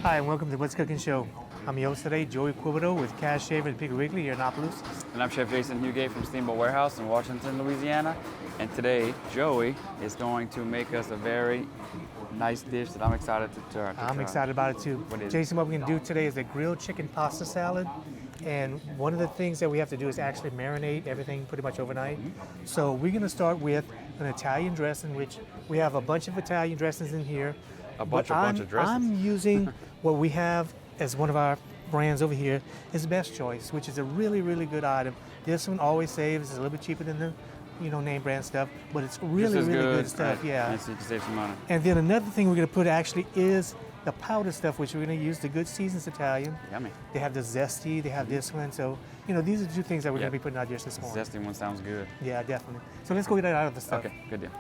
Hi, and welcome to What's Cooking Show. I'm your host today, Joey Quebedeaux with Cash Shaver and Piggly Wiggly here in Annapolis. And I'm Chef Jason Hugate from Steamboat Warehouse in Washington, Louisiana. And today, Joey is going to make us a very nice dish that I'm excited to try. I'm excited about it too. What is Jason, what we're going to do today is a grilled chicken pasta salad. And one of the things that we have to do is actually marinate everything pretty much overnight. So we're going to start with an Italian dressing, which we have a bunch of Italian dressings in here. A bunch of dressings. I'm using what we have as one of our brands over here is Best Choice, which is a really, really good item. This one always saves. It's a little bit cheaper than the, name brand stuff, but it's really, really good stuff. Right. Yeah. And so you can save some money. And then another thing we're going to put actually is the powder stuff, which we're going to use the Good Seasons Italian. Yummy. They have the Zesty. They have this one. So, these are the two things that we're going to be putting out just this morning. Zesty one sounds good. Yeah, definitely. So let's go get that out of the stuff. Okay, good deal.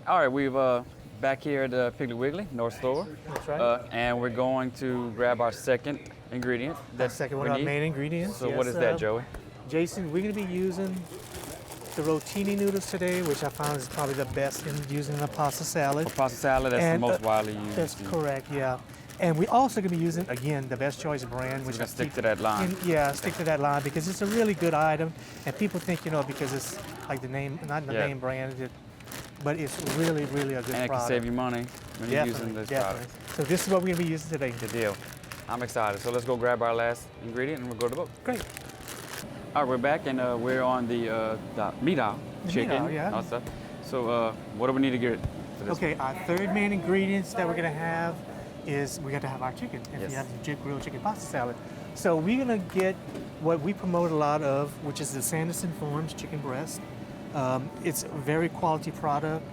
All right, we've back here at the Piggly Wiggly North Store. That's right. And we're going to grab our second ingredient. That's second one of our main ingredients. So what is that, Joey? Jason, we're going to be using the rotini noodles today, which I found is probably the best in using a pasta salad. For pasta salad, that's the most widely used. That's correct, yeah. And we're also going to be using, again, the Best Choice brand. So which we're going to stick to that line. Stick to that line because it's a really good item. And people think, because it's like the name, not the name brand, but it's really, really a good product. And it can save you money when you're using this product. So this is what we're going to be using today. Good deal. I'm excited. So let's go grab our last ingredient and we'll go to the boat. Great. All right, we're back and we're on the meat aisle, chicken, all stuff. So what do we need to get for this? Okay, our third main ingredients that we're going to have is we got to have our chicken. If you have the grilled chicken pasta salad. So we're going to get what we promote a lot of, which is the Sanderson Farms chicken breast. It's a very quality product.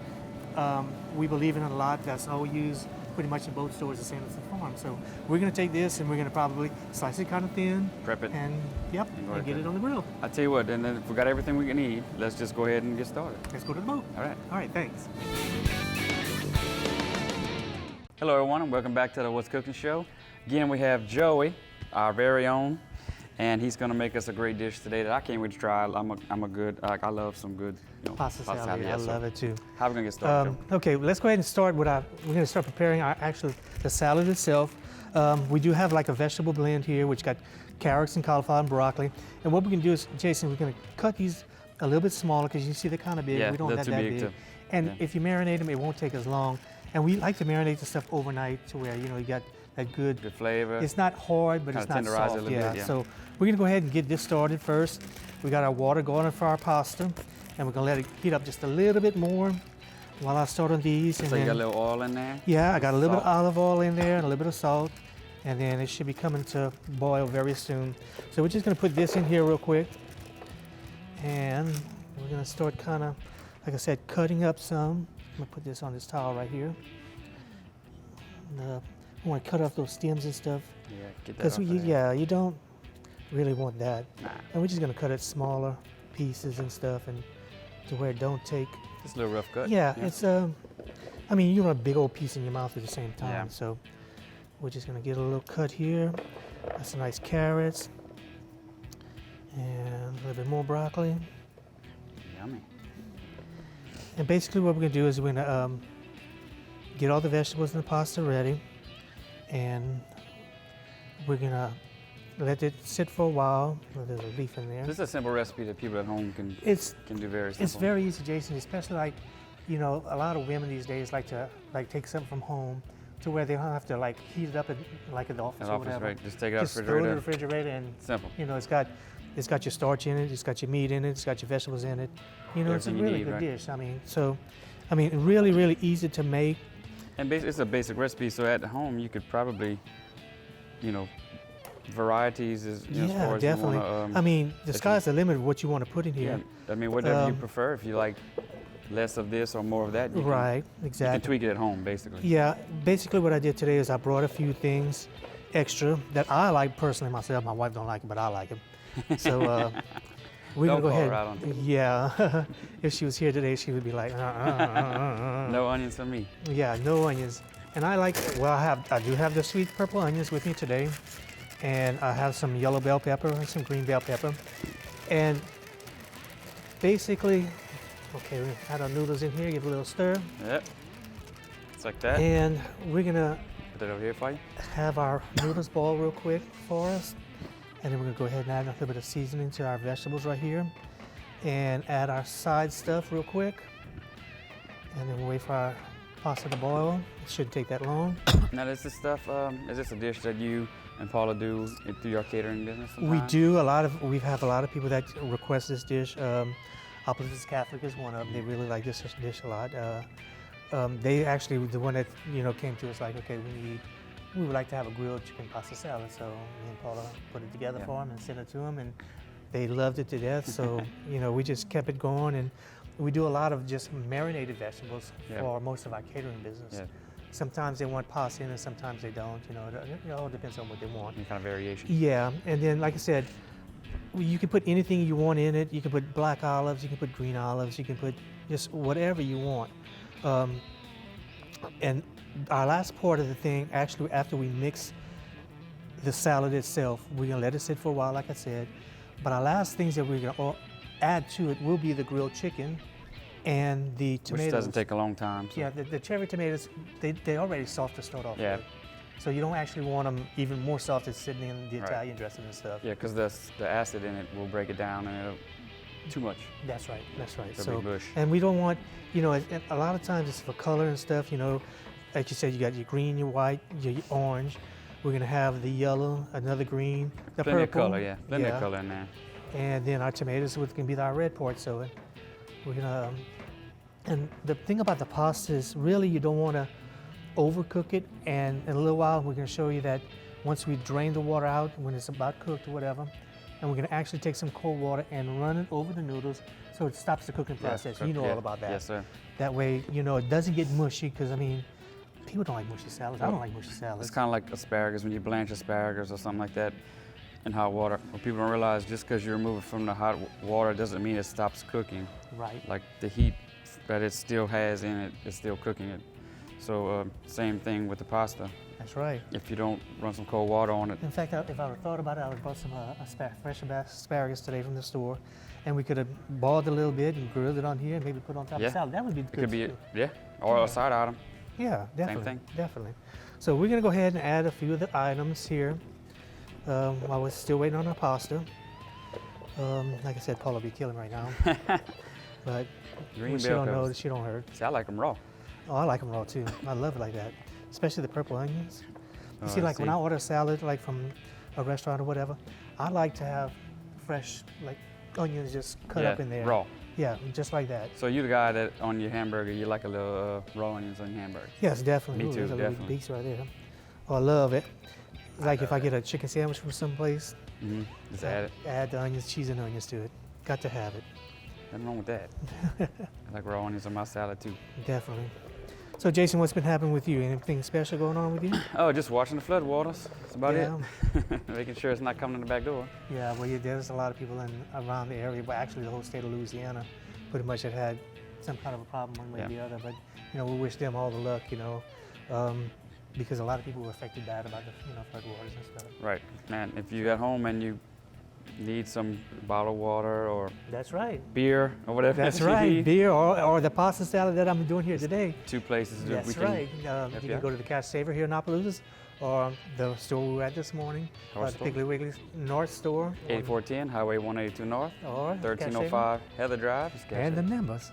We believe in it a lot. That's all we use pretty much in both stores at Sanderson Farms. So we're going to take this and we're going to probably slice it kind of thin. Prep it. And get it on the grill. I'll tell you what, and then if we got everything we need, let's just go ahead and get started. Let's go to the boat. All right. All right, thanks. Hello everyone and welcome back to the What's Cooking Show. Again, we have Joey, our very own, and he's going to make us a great dish today that I can't wait to try. I love some good pasta salad. Yeah, I love it too. How are we going to get started? Okay, let's go ahead and start with we're going to start preparing the salad itself. We do have like a vegetable blend here, which got carrots and cauliflower and broccoli. And what we can do is, Jason, we're going to cut these a little bit smaller because you see they're kind of big. Yeah, we don't have that big. And if you marinate them, it won't take as long. And we like to marinate the stuff overnight to where, you got that good flavor. It's not hard, but it's not soft. It a little bit, yeah. So we're going to go ahead and get this started first. We got our water going for our pasta, and we're going to let it heat up just a little bit more while I start on these. So you got a little oil in there? Yeah, I got a little bit of olive oil in there and a little bit of salt. And then it should be coming to boil very soon. So we're just going to put this in here real quick. And we're going to start kind of, like I said, cutting up some. I'm going to put this on this towel right here. We want to cut off those stems and stuff. Yeah, get that off you don't really want that. Nah. And we're just going to cut it smaller pieces and stuff and to where it don't take. It's a little rough cut. Yeah. It's, you want a big old piece in your mouth at the same time. Yeah. So we're just going to get a little cut here. That's some nice carrots. And a little bit more broccoli. Yummy. And basically what we're going to do is we're going to get all the vegetables and the pasta ready. And we're going to let it sit for a while. There's a leaf in there. This is a simple recipe that people at home can do very simple. It's very easy, Jason, especially a lot of women these days like to take something from home to where they don't have to heat it up at the office or whatever. Right. Just take it out of the refrigerator. Just throw it in the refrigerator and simple. It's got your starch in it, it's got your meat in it, it's got your vegetables in it. It's a really good dish. Really, really easy to make. And it's a basic recipe, so at home you could probably, varieties as far as definitely. You wanna, the sky's the limit of what you want to put in here. Yeah. Whatever you prefer. If you like less of this or more of that, exactly. You can tweak it at home, basically. Yeah, basically what I did today is I brought a few things extra that I like personally myself. My wife don't like it, but I like it. So we're gonna go ahead. Yeah, if she was here today, she would be like, No onions for me. Yeah, no onions. And I do have the sweet purple onions with me today, and I have some yellow bell pepper and some green bell pepper, and basically, okay, we add our noodles in here, give it a little stir. Yep. It's like that. And we're gonna Put that over here for you. Have our noodles boil real quick for us. And then we're gonna go ahead and add a little bit of seasoning to our vegetables right here. And add our side stuff real quick. And then we'll wait for our pasta to boil. It shouldn't take that long. Now, is this a dish that you and Paula do through your catering business? We do we have a lot of people that request this dish. Opposites Catholic is one of them. They really like this dish a lot. They actually, the one that came to us like, okay, we would like to have a grilled chicken pasta salad. So me and Paula put it together for them and sent it to them, and they loved it to death. So we just kept it going, and we do a lot of just marinated vegetables for most of our catering business. Yeah. Sometimes they want pasta in, and sometimes they don't. It all depends on what they want. Any kind of variation. Yeah, and then like I said, you can put anything you want in it. You can put black olives, you can put green olives, you can put just whatever you want. And our last part of the thing, actually, after we mix the salad itself, we're gonna let it sit for a while, like I said. But our last things that we're gonna add to it will be the grilled chicken and the tomatoes. Which doesn't take a long time. So. Yeah, the cherry tomatoes, they're already soft to start off with. So you don't actually want them even more soft as sitting in the Italian dressing and stuff. Yeah, because the acid in it will break it down and it'll too much. That's right. That's right. It's a big bush. And we don't want, a lot of times it's for color and stuff. Like you said, you got your green, your white, your orange. We're gonna have the yellow, another green, the plenty purple. Of color, yeah. Plenty of color in there. And then our tomatoes, which can be our red part. So we're gonna. And the thing about the pasta is really you don't want to overcook it. And in a little while, we're going to show you that once we drain the water out, when it's about cooked or whatever, and we're going to actually take some cold water and run it over the noodles so it stops the cooking process. You know all about that. Yes, sir. That way, it doesn't get mushy because, people don't like mushy salads. I don't like mushy salads. It's kind of like asparagus, when you blanch asparagus or something like that in hot water. What people don't realize, just because you remove it from the hot water doesn't mean it stops cooking. Right. Like the heat that it still has in it, it's still cooking it. So same thing with the pasta. That's right. If you don't run some cold water on it. In fact, if I would have thought about it, I would have bought some fresh asparagus today from the store, and we could have boiled a little bit and grilled it on here and maybe put it on top of the salad. That would be good. It could be, or a side item. Yeah, definitely. Same thing. Definitely. So we're gonna go ahead and add a few of the items here while we're still waiting on our pasta. Like I said, Paula will be killing right now. But Green she bell don't know peppers. that she don't hurt. See, I like them raw. Oh, I like them raw too. I love it like that, especially the purple onions. You see, when I order a salad, like from a restaurant or whatever, I like to have fresh, onions just cut up in there. Raw. Yeah, just like that. So you the guy that on your hamburger, you like a little raw onions on your hamburger? Yes, definitely. Me too, There's a definitely. little beast right there. Oh, I love it. Like if I get a chicken sandwich from someplace, Just add it. Add the onions, cheese and onions to it. Got to have it. Nothing wrong with that. I like raw onions on my salad too. Definitely. So Jason, what's been happening with you? Anything special going on with you? Oh, just watching the floodwaters. That's about Yeah. it. Making sure it's not coming in the back door. Yeah, well, there's a lot of people around the area, but actually the whole state of Louisiana pretty much have had some kind of a problem one way or the other. But, we wish them all the luck, because a lot of people were affected bad about the, floodwaters and stuff. Right. Man, if you're at home and you need some bottled water or That's right. beer or whatever That's you right. need, Beer or the pasta salad that I'm doing here today. two places to do it. That's right. You can go to the Cash Saver here in Opelousas, or the store we were at this morning, North the store. Piggly Wiggly's North Store. 8410 Highway 182 North, Or Cash 1305 Heather Drive. Saver. And the members.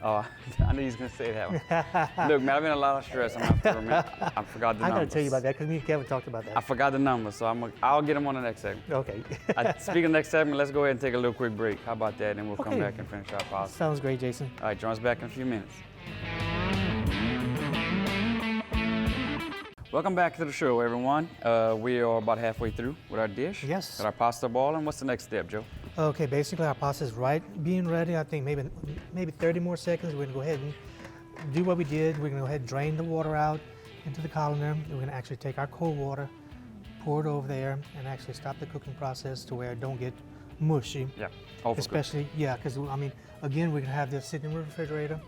Oh, I knew he was going to say that one. Look, man, I've been in a lot of stress. I forgot the numbers. I got to tell you about that because me and Kevin talked about that. I forgot the numbers, so I'll get them on the next segment. Okay. Speaking of next segment, let's go ahead and take a little quick break. How about that? And we'll come back and finish our pasta. Sounds great, Jason. All right, join us back in a few minutes. Welcome back to the show, everyone. We are about halfway through with our dish. Yes. Got our pasta boiling. What's the next step, Joe? Okay, basically our pasta is being ready. I think maybe 30 more seconds. We're gonna go ahead and do what we did. We're gonna go ahead and drain the water out into the colander. We're gonna actually take our cold water, pour it over there, and actually stop the cooking process to where it don't get mushy. Yeah, overcooked. Especially, because again, we're gonna have this sitting in the refrigerator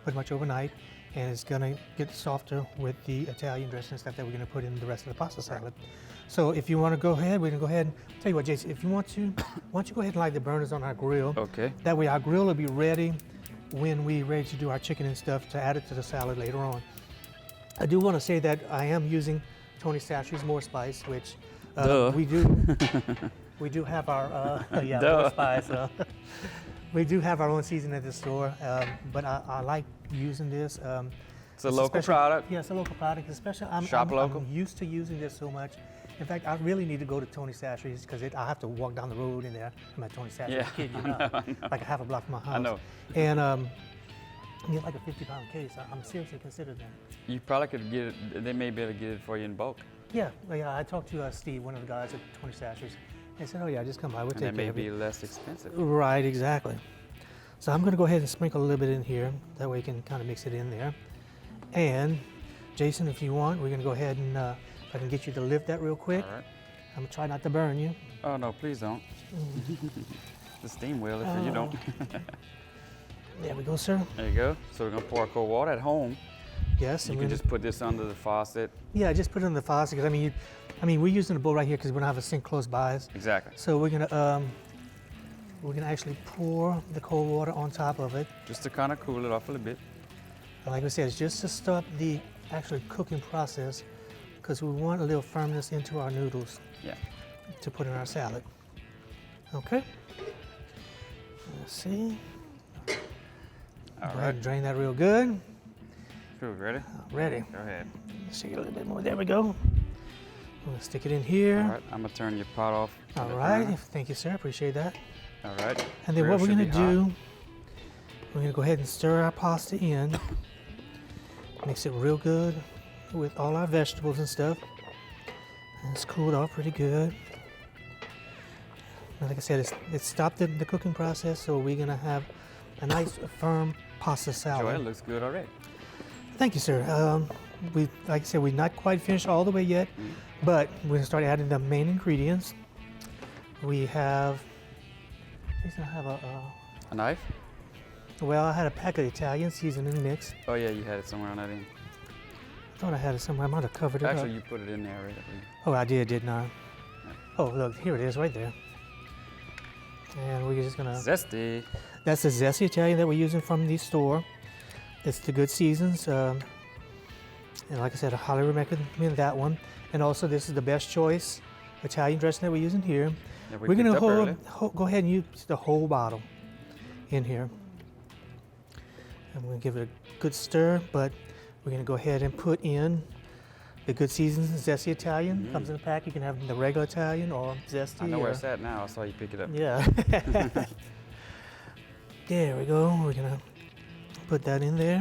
pretty much overnight, and it's gonna get softer with the Italian dressing and stuff that we're gonna put in the rest of the pasta salad. So if you want to go ahead, we're gonna go ahead and tell you what, Jason, if you want to, why don't you go ahead and light the burners on our grill. Okay. That way our grill will be ready when we're ready to do our chicken and stuff to add it to the salad later on. I do want to say that I am using Tony Chachere's More Spice, which Duh. we do have our yeah, Duh. More Spice. We do have our own season at the store, but I like using this. It's a local product. Yeah, it's a local product, especially Shop local. I'm used to using this so much. In fact, I really need to go to Tony Chachere's because I have to walk down the road in there. I'm at Tony Chachere's, Yeah, kid you I not, know. like a half a block from my house. I know. And get like a 50-pound case. I'm seriously considering that. You probably could get it. They may be able to get it for you in bulk. Yeah, yeah. I talked to Steve, one of the guys at Tony Chachere's. He said, "Oh yeah, just come by. We'll And take that care may of be it." less expensive. Right, exactly. So I'm going to go ahead and sprinkle a little bit in here. That way you can kind of mix it in there. And Jason, if you want, we're going to go ahead and if I can get you to lift that real quick. All right. I'm going to try not to burn you. Oh no, please don't. The steam wheel if you don't. There we go, sir. There you go. So we're gonna pour cold water at home. Yes. You and can we're just put this under the faucet. yeah, just put it in the faucet because I mean, we're using the bowl right here because we don't have a sink close by us. Exactly. So we're gonna actually pour the cold water on top of it. Just to kind of cool it off a little bit. And like I said, it's just to stop the actual cooking process because we want a little firmness into our noodles Yeah. to put in our salad. Okay. Let's see. All Go ahead right. and drain that real good. Cool. Ready? Ready. Go ahead. Shake it a little bit more. There we go. I'm gonna stick it in here. All right. I'm gonna turn your pot off. to All the right. burner. Thank you, sir. Appreciate that. All right. And then Grill what we're should gonna be hot. do, we're gonna go ahead and stir our pasta in. Mix it real good with all our vegetables and stuff. And it's cooled off pretty good. And like I said, it's stopped the cooking process, so we're gonna have a nice firm pasta salad. Joel, looks good already. Thank you, sir. Like I said, we're not quite finished all the way yet, but we're gonna start adding the main ingredients. We have, I have A knife? well, I had a pack of Italian seasoning mix. Oh yeah, you had it somewhere on that end. I thought I had it somewhere. I might have covered it Actually, up. you put it in there already. Oh, I did, didn't I? Oh, look, here it is right there. And we're just gonna, Zesty. that's the zesty Italian that we're using from the store. It's the Good Seasons. And like I said, I highly recommend that one. And also, this is the best choice Italian dressing that we're using here. Yeah, We're gonna picked up earlier. go ahead and use the whole bottle in here. And we're gonna give it a good stir, but we're gonna go ahead and put in the Good Seasons Zesty Italian. Comes in a pack. You can have the regular Italian or zesty. I know where or- it's at now. I saw you pick it up. Yeah. There we go. We're gonna put that in there.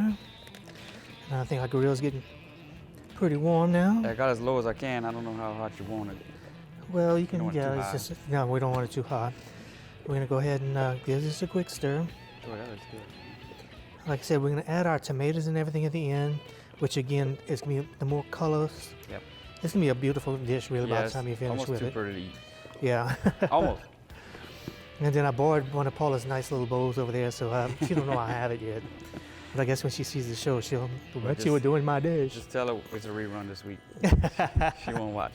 And I think our grill's getting pretty warm now. I got as low as I can. I don't know how hot you want it. Well, you can, don't want it yeah, too it's high. just, no, we don't want it too hot. We're gonna go ahead and give this a quick stir. Oh, that looks good. Like I said, we're gonna add our tomatoes and everything at the end, which again is gonna be the more colors. Yep. It's gonna be a beautiful dish really by Yeah, the it's time you finish almost with too it. pretty to eat. Yeah. Almost. And then I borrowed one of Paula's nice little bowls over there, so she don't know I have it yet. But I guess when she sees the show, she'll bet you just- were doing my dish. Just tell her it's a rerun this week. She won't watch.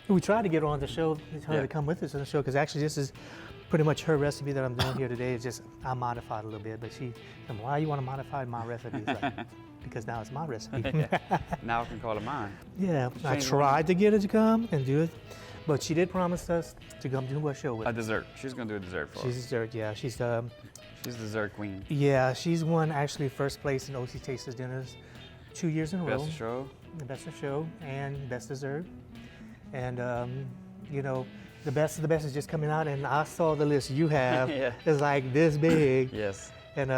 We tried to get her on the show, her Yeah. to come with us on the show, because actually this is pretty much her recipe that I'm doing here today. It's just I modified a little bit, but she said, "Why you want to modify my recipes?" Like, because now it's my recipe. Now I can call it mine. Yeah, I Change tried to get her to come and do it, but she did promise us to come do a show with A us. dessert. She's gonna do a dessert for She's us. dessert, yeah. She's She's dessert queen. she's won actually first place in OC Tasters Dinners 2 years in a row. Best of show. The best of show and best dessert. And you know, the best of the best is just coming out, and I saw the list you have. Yeah. It's like this big. Yes. And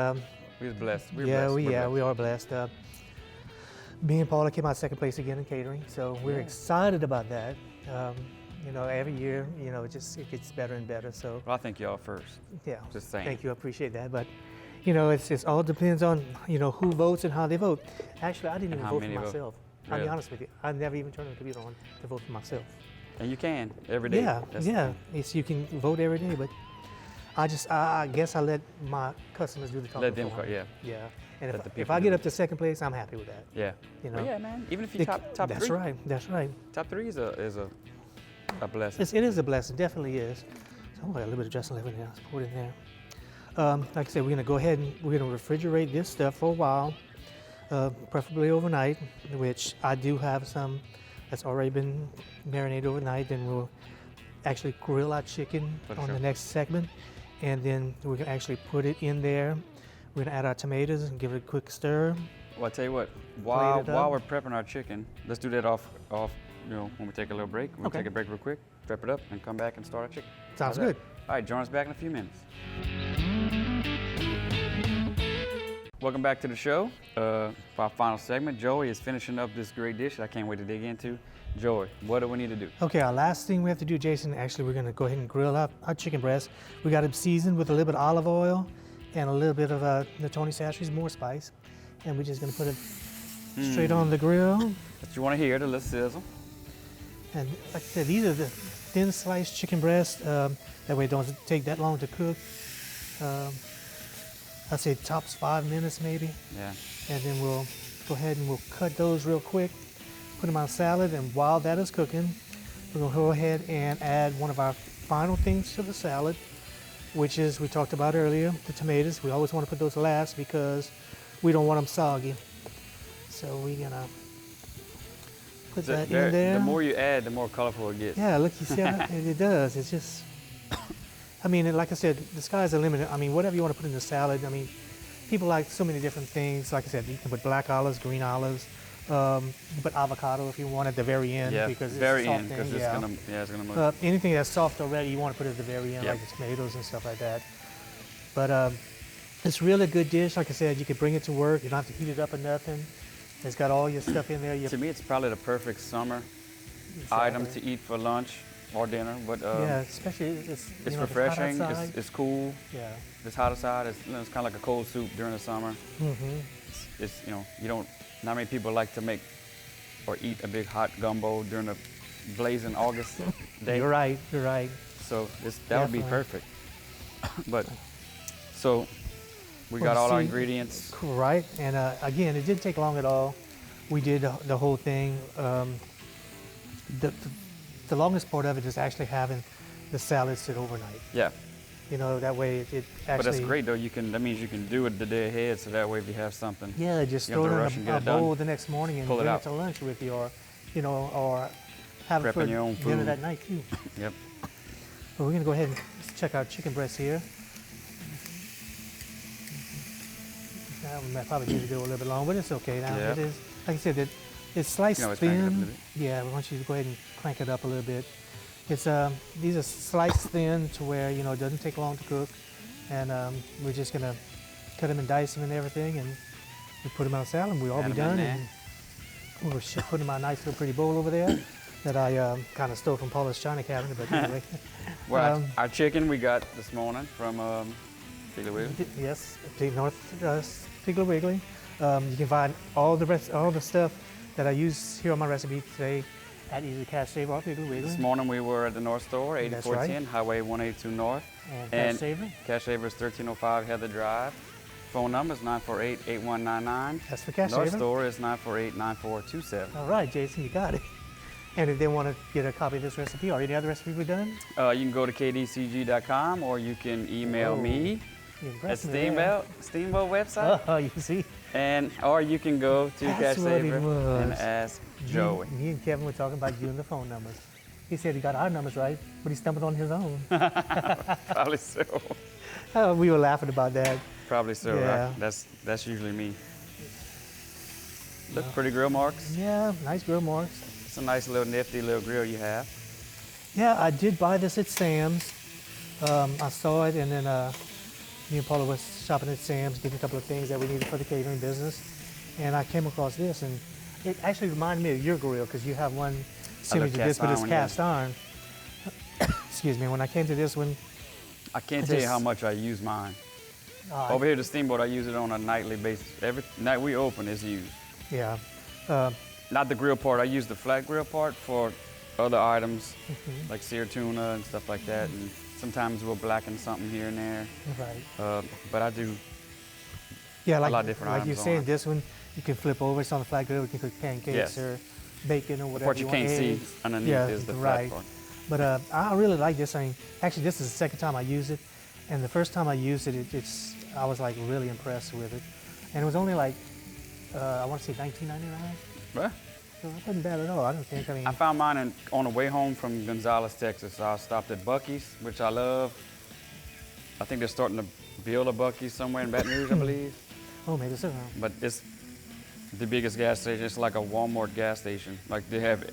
We're blessed. We're yeah, blessed. We're blessed. we are blessed. Me and Paula came out second place again in catering, so we're Yeah. excited about that. You know, every year, you know, it gets better and better. So Well, I think y'all first. yeah, Just saying. thank you, I appreciate that. But you know, it's all depends on who votes and how they vote. Actually, I didn't And even how vote for many vote. myself. I'll be Really? honest with you, I never even turned the computer on to vote for myself. And you can every day. Yeah, That's the yeah. thing. It's you can vote every day, but I guess I let my customers do the talking. Let them for go, me. yeah. Yeah. And Let the if people I do get it. up to second place, I'm happy with that. Yeah. You know. Well, yeah, man. Even if you The- top that's three. right. That's right. Top three is a blessing. It is a blessing. Definitely is. So I got a little bit of dressing left in there. Let's pour it in there. Like I said, we're gonna go ahead and we're gonna refrigerate this stuff for a while. preferably overnight, which I do have some that's already been marinated overnight. Then we'll actually grill our chicken on the next segment, and then we're gonna actually put it in there. We're gonna add our tomatoes and give it a quick stir. Well, I tell you what, while we're prepping our chicken, let's do that off, when we take a little break. We'll take a break real quick, prep it up, and come back and start our chicken. Sounds good. All right, join us back in a few minutes. Welcome back to the show. For our final segment, Joey is finishing up this great dish that I can't wait to dig into. Joey, what do we need to do? Okay, our last thing we have to do, Jason, actually we're gonna go ahead and grill up our chicken breast. We got it seasoned with a little bit of olive oil and a little bit of the Tony Chachere's more spice. And we're just gonna put it straight on the grill. What you wanna hear, the little sizzle. And like I said, these are the thin sliced chicken breast. That way it don't take that long to cook. I'd say tops 5 minutes maybe. Yeah. And then we'll go ahead and we'll cut those real quick, put them on salad, and while that is cooking, we're gonna go ahead and add one of our final things to the salad, which is, we talked about earlier, the tomatoes. We always wanna put those last because we don't want them soggy. So we're gonna put that in there. The more you add, the more colorful it gets. Yeah, look, you see how it does. It's just, I mean, like I said, the sky's the limit. I mean, whatever you want to put in the salad. I mean, people like so many different things. Like I said, you can put black olives, green olives. You can put avocado if you want at the very end, because it's very soft end, because it's gonna move. Anything that's soft already, you want to put at the very end, like the tomatoes and stuff like that. But it's really a good dish. Like I said, you can bring it to work. You don't have to heat it up or nothing. It's got all your stuff in there. To me, it's probably the perfect summer item to eat for lunch or dinner. But yeah, especially it's refreshing. It's cool. Yeah. It's hot outside. It's kind of like a cold soup during the summer. Mm-hmm. It's not many people like to make or eat a big hot gumbo during a blazing August day. You're right. You're right. So that would be perfect. But so we got all our ingredients. Right, and again, it didn't take long at all. We did the whole thing. The longest part of it is actually having the salad sit overnight. Yeah. You know, that way it actually. But that's great though. That means you can do it the day ahead, so that way if you have something. Yeah, just throw it in a bowl the next morning and bring it to lunch with you, or have it for your own food. dinner that night too. Yep. Well, we're gonna go ahead and check our chicken breast here. I probably need to go a little bit long, but it's okay now. It is, like I said, it's sliced thin. Yeah, we want you to go ahead and crank it up a little bit. It's these are sliced thin to where it doesn't take long to cook, and we're just gonna cut them and dice them and everything, and we put them on a salad. And we'll all be done. And we'll put them in my nice little pretty bowl over there that I kind of stole from Paula's China cabinet. But anyway, well, our chicken we got this morning from Piggly Wiggly. Yes, Piggly Wiggly. You can find all the stuff that I use here on my recipe today at either Cash Saver or Piggly Wiggly. This morning we were at the North Store, 8410 Highway 182 North. And Cash Saver? Cash Saver is 1305 Heather Drive. Phone number is 948-8199. That's for Cash Saver. North Store is 948-9427. All right, Jason, you got it. And if they want to get a copy of this recipe or any other recipe we've done? You can go to kdcg.com or you can email me at Steamboat website. Oh, you see? Or you can go to Cash Saver and ask Joey. Me and Kevin were talking about you and the phone numbers. He said he got our numbers right, but he stumbled on his own. Probably so. We were laughing about that. Probably so. Yeah. That's usually me. Look, pretty grill marks. Yeah, nice grill marks. It's a nice little nifty little grill you have. Yeah, I did buy this at Sam's. I saw it, and then me and Paula was shopping at Sam's, getting a couple of things that we needed for the catering business, and I came across this, and it actually reminded me of your grill because you have one similar to this, but it's cast iron. Excuse me. When I came to this one, I can't tell you how much I use mine. Over here at the Steamboat, I use it on a nightly basis. Every night we open, it's used. Yeah. Not the grill part. I use the flat grill part for other items, like seared tuna and stuff like that. And sometimes we'll blacken something here and there. Right. But I do a lot of different items. Like you're saying, this one you can flip over. It's on the flat grill. You can cook pancakes or bacon or whatever. The part you can't see underneath is the flat part. But I really like this. I mean, actually, this is the second time I use it, and the first time I used it, I was like really impressed with it, and it was only like I want to say $19.99. Well, So that wasn't bad at all. I don't think. I mean, I found mine on the way home from Gonzales, Texas. I stopped at Buc-ee's, which I love. I think they're starting to build a Buc-ee's somewhere in Baton Rouge, I believe. oh, maybe so. But it's the biggest gas station. It's like a Walmart gas station. Like they have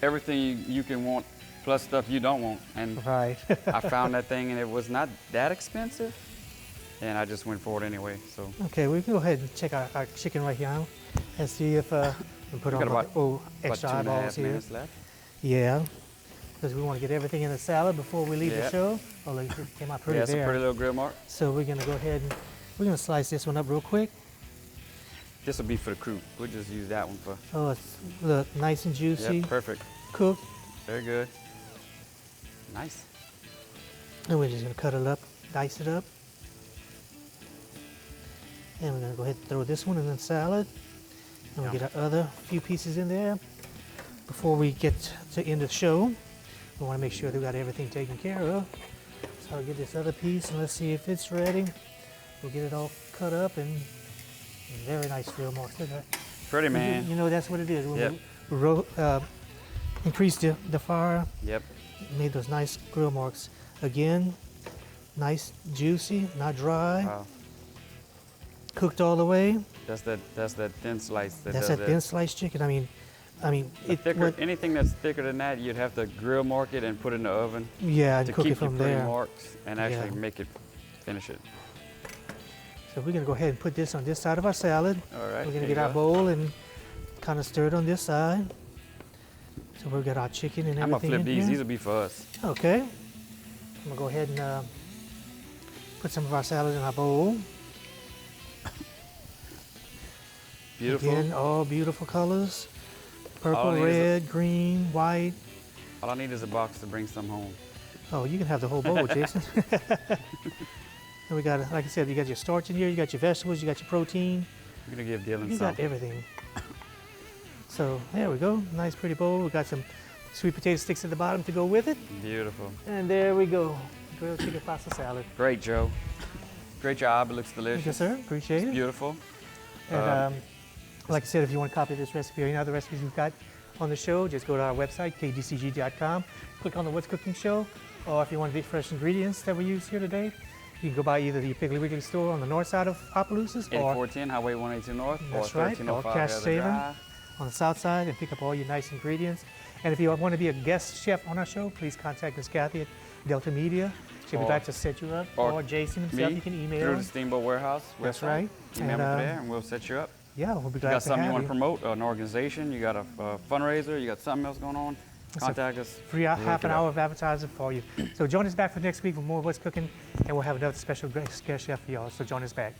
everything you can want, plus stuff you don't want. And Right. I found that thing, and it was not that expensive. And I just went for it anyway. So Okay, we can go ahead and check our chicken right here and see if we put we on got about extra 2.5 eyeballs here. minutes left. Yeah, because we want to get everything in the salad before we leave the Yeah. show. Oh, look, it came out pretty Yeah, it's a there. pretty little grill mark. So we're gonna go ahead and we're gonna slice this one up real quick. This will be for the crew. We'll just use that one for. Oh, it's look nice and juicy, Yep, perfect. cooked, Very good. Nice. and we're just gonna cut it up, dice it up, and we're gonna go ahead and throw this one in the salad, and we Yeah. get our other few pieces in there. Before we get to end the show, we want to make sure that we got everything taken care of. So I'll get this other piece and let's see if it's ready. We'll get it all cut up and very nice grill marks. Look at that. Pretty, man. You know, that's what it is. When Yep. we increased the fire, Yep. made those nice grill marks. Again, nice, juicy, not dry, Wow. cooked all the way. That's that thin slice. That's does that thin sliced chicken. I mean, Anything that's thicker than that, you'd have to grill mark it and put it in the oven yeah, and to cook keep it from your pretty there. marks and actually Yeah. make it, finish it. So we're gonna go ahead and put this on this side of our salad. All right. We're here gonna you get our go. bowl and kind of stir it on this side. So we've got our chicken and I'm gonna everything flip in these. here. These will be for us. Okay. I'm gonna go ahead and put some of our salad in our bowl. Beautiful. Again, all beautiful colors. All I Purple, need is red, green, white. All I need is a box to bring some home. Oh, you can have the whole bowl, Jason. And we got, like I said, you got your starch in here, you got your vegetables, you got your protein. I'm gonna give Dylan You some. got everything. So there we go. Nice pretty bowl. We got some sweet potato sticks at the bottom to go with it. Beautiful. And there we go. Grilled chicken pasta salad. Great, Joe. Great job. It looks delicious. Yes, sir. Appreciate it. Beautiful. And like I said, if you want to copy this recipe or any other recipes we've got on the show, just go to our website, kdcg.com, click on the What's Cooking show, or if you want the fresh ingredients that we use here today, you can go by either the Piggly Wiggly store on the north side of Opelousas or 8410 Highway 182 North That's or right, or 1305 Cash Heather Saving Drive. on the south side and pick up all your nice ingredients. And if you want to be a guest chef on our show, please contact Miss Kathy at Delta Media. She'll be Or- glad to set you up. or Or Jason himself, Me, you can through email. the Steamboat Warehouse That's website. right. Email me And, there and we'll set you up. Yeah, we'll be You glad got to something have you want you. to promote, an organization, you got a fundraiser, you got something else going on, That's a contact us. Free We'll half hook an it up. hour of advertising for you. So join us back for next week for more What's Cooking, and we'll have another special guest chef for y'all. So join us back.